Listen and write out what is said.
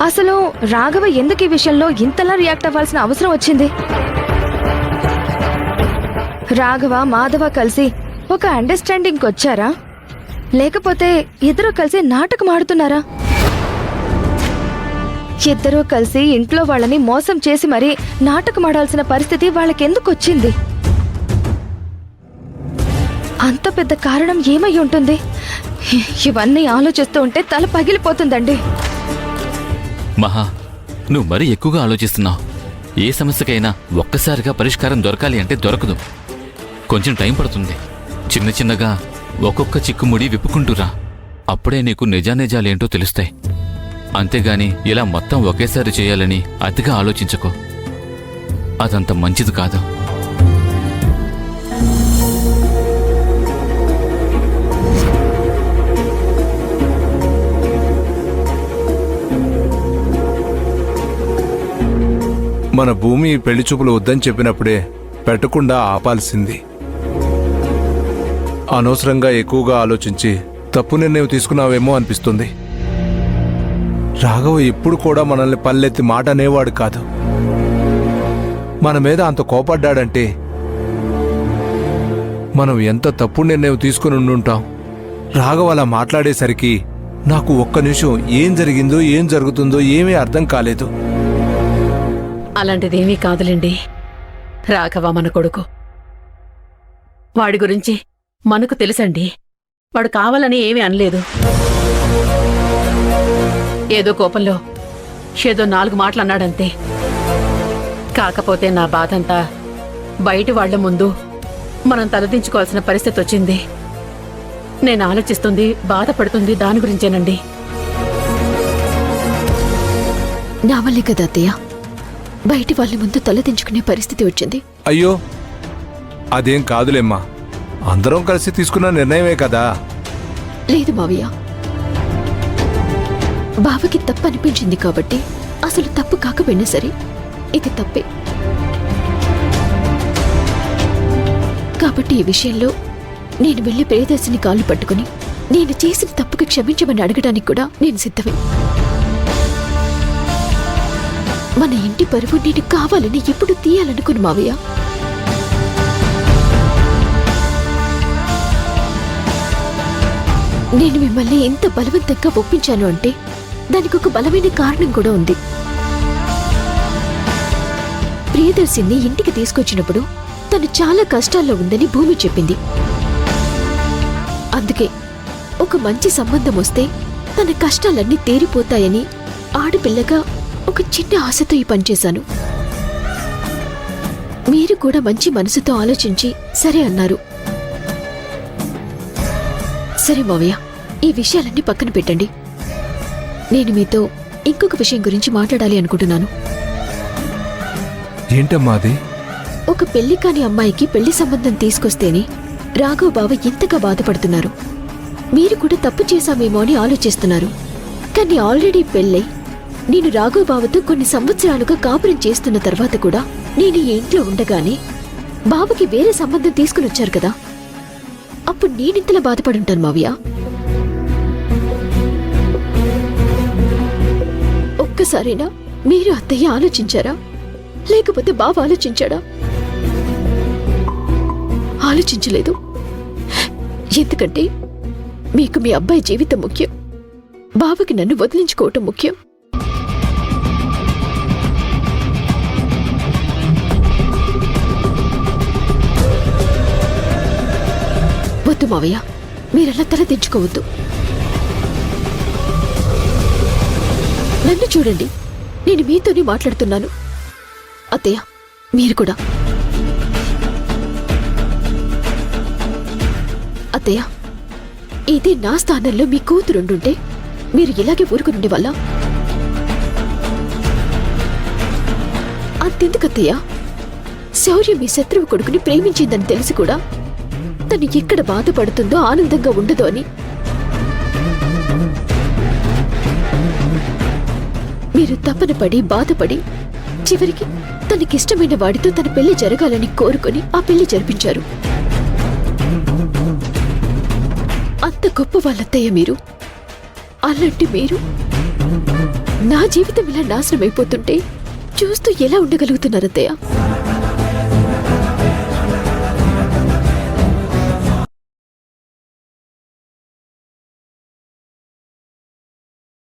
అసలు రాఘవ ఎందుకు ఈ విషయంలో ఇంతలా రియాక్ట్ అవ్వాల్సిన అవసరం వచ్చింది? రాఘవ మాధవ కలిసి ఒక అండర్స్టాండింగ్ వచ్చారా, లేకపోతే ఇద్దరు కలిసి నాటకం ఆడుతున్నారా? ఇద్దరూ కలిసి ఇంట్లో వాళ్ళని మోసం చేసి మరీ నాటకం ఆడాల్సిన పరిస్థితి వాళ్ళకెందుకు వచ్చింది? అంత పెద్ద కారణం ఏమై ఉంటుంది? ఇవన్నీ ఆలోచిస్తూ ఉంటే తల పగిలిపోతుందండి. మహా, నువ్వు మరీ ఎక్కువగా ఆలోచిస్తున్నావు. ఏ సమస్యకైనా ఒక్కసారిగా పరిష్కారం దొరకాలి అంటే దొరకదు. కొంచెం టైం పడుతుంది. చిన్న చిన్నగా ఒక్కొక్క చిక్కుముడి విప్పుకుంటూరా. అప్పుడే నీకు నిజానిజాలేంటో తెలుస్తాయి. అంతేగాని ఇలా మొత్తం ఒకేసారి చేయాలని అతిగా ఆలోచించకు. అదంత మంచిది కాదు. మన భూమి పెళ్లి చూపులు వద్దని చెప్పినప్పుడే పెట్టకుండా ఆపాల్సింది. అనవసరంగా ఎక్కువగా ఆలోచించి తప్పు నిర్ణయం తీసుకున్నావేమో అనిపిస్తుంది. రాఘవ ఎప్పుడు కూడా మనల్ని పల్లెత్తి మాట అనేవాడు కాదు. మన మీద అంత కోపడ్డాడంటే మనం ఎంత తప్పు నిర్ణయం తీసుకుని ఉండుంటాం. రాఘవ అలా మాట్లాడేసరికి నాకు ఒక్క నిమిషం ఏం జరిగిందో ఏం జరుగుతుందో ఏమీ అర్థం కాలేదు. అలాంటిదేమీ కాదులేండి. రాఘవ మన కొడుకు. వాడి గురించి మనకు తెలుసండి. వాడు కావాలని ఏమీ అనలేదు. ఏదో కోపంలో ఏదో 4 మాటలు అన్నాడంతే. కాకపోతే నా బాధంతా బయటి వాళ్ల ముందు మనం తలదించుకోవాల్సిన పరిస్థితి వచ్చింది. నేను ఆలోచిస్తుంది, బాధపడుతుంది దాని గురించేనండి. నా వల్లే కదా అత్తయ్య బయటి వాళ్ళ ముందు తలదించుకునే పరిస్థితి వచ్చింది. అయ్యో, అదేం కాదులేమ్మా. అందరం కలిసి తీసుకున్న నిర్ణయమే కదా. లేదు మావయ్య, బావకి తప్పు అనిపించింది కాబట్టి అసలు తప్పు కాకపోయినా సరే ఇది తప్పే. కాబట్టి ఈ విషయంలో నేను వెళ్లి ప్రియదర్శిని కాళ్ళు పట్టుకుని నేను చేసిన తప్పుకి క్షమించమని అడగడానికి కూడా నేను సిద్ధమే. మన ఇంటి పరువు నేను కావాలని ఎప్పుడు తీయాలనుకుని మావయ్య. నేను మిమ్మల్ని ఎంత బలవంతంగా ఒప్పించాను అంటే దానికి ఒక బలమైన కారణం కూడా ఉంది. ప్రియదర్శిని ఇంటికి తీసుకొచ్చినప్పుడు తను చాలా కష్టాల్లో ఉందని భూమి చెప్పింది. అందుకే ఒక మంచి సంబంధం వస్తే తన కష్టాలన్నీ తీరిపోతాయని ఆడపిల్లగా ఒక చిన్న ఆశతో ఈ పనిచేశాను. మీరు కూడా మంచి మనసుతో ఆలోచించి సరే అన్నారు. సరే మావయ్య, ఈ విషయాలన్నీ పక్కన పెట్టండి. నేను మీతో ఇంకొక విషయం గురించి మాట్లాడాలి అనుకుంటున్నాను. ఏంటమ్మా అది? ఒక పెళ్లి కాని అమ్మాయికి పెళ్లి సంబంధం తీసుకొస్తేనే రాఘవ్ బావ ఇంతగా బాధపడుతున్నారు. మీరు కూడా తప్పు చేశామేమో అని ఆలోచిస్తున్నారు. కానీ ఆల్రెడీ పెళ్ళై నేను రాఘవ్ బావతో కొన్ని సంవత్సరాలుగా కాపురం చేస్తున్న తర్వాత కూడా నేను ఈ ఇంట్లో ఉండగానే బావకి వేరే సంబంధం తీసుకుని వచ్చారు కదా. అప్పుడు నేనింతలా బాధపడుంటాను మావయ్య. ఒక్కసారైనా మీరు అత్తయ్య ఆలోచించారా, లేకపోతే బావ ఆలోచించాడా? ఆలోచించలేదు. ఎందుకంటే మీకు మీ అబ్బాయి జీవితం ముఖ్యం, బావకి నన్ను వదిలించుకోవటం ముఖ్యం. వద్దు మావయ్య, మీరలా తల తెచ్చుకోవద్దు. నన్ను చూడండి, నేను మీతోనే మాట్లాడుతున్నాను. అత్తయ్య మీరు కూడా. అత్తయ్య, ఇదే నా స్థానంలో మీ కూతురుండుంటే మీరు ఇలాగే ఊరుకునుండే వల్ల. అంతెందుకత్తయ్య, శౌర్య మీ శత్రువు కొడుకుని ప్రేమించిందని తెలిసి కూడా తను ఎక్కడ బాధపడుతుందో ఆనందంగా ఉండదో అని మీరు తపన పడి బాధపడి చివరికి తనకిష్టమైన వాడితో తన పెళ్లి జరగాలని కోరుకొని ఆ పెళ్లి జరిపించారు. అంత గొప్ప వాళ్ళత్తయ్య మీరు. అలాంటి మీరు నా జీవితం ఇలా నాశనం అయిపోతుంటే చూస్తూ ఎలా ఉండగలుగుతున్నారు అత్తయ్య?